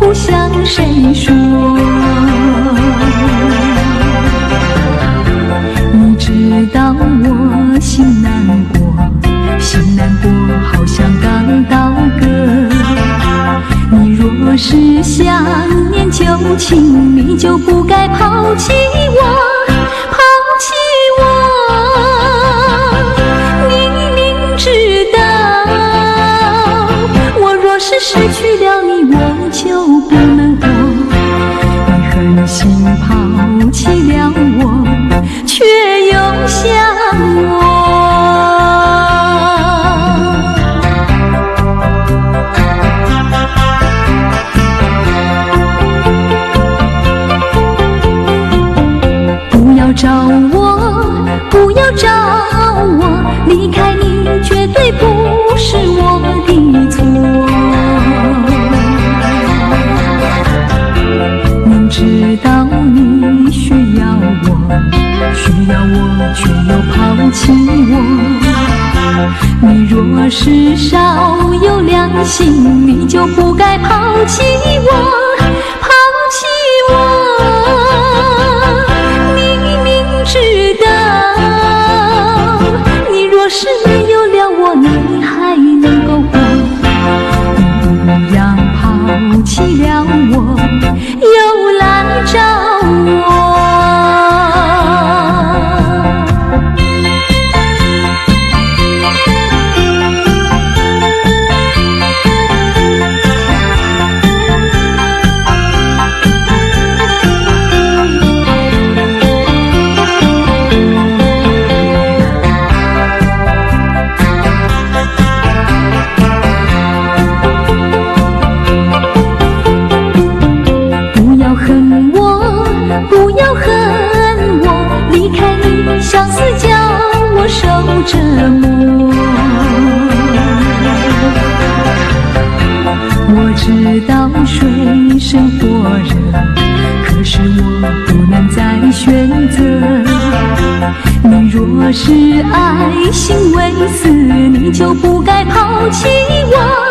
不向谁说。你知道我心难过，心难过好像刚到歌。你若是想念旧情，你就不该抛弃我，抛弃我。你明知道我若是失去了你，我就不能活。你狠心抛弃了我，却又想我。不要找我，不要找我，离开你绝对不是我的错。明知道你需要我，却又抛弃我。你若是少有良心，你就不该抛弃我，抛弃我。知道你若是没有了我，你还能够活。你不要抛弃了我，又来找我。不要恨我，离开你相思叫我受折磨。我知道水深火热，可是我不能再选择。你若是爱心未死，你就不该抛弃我。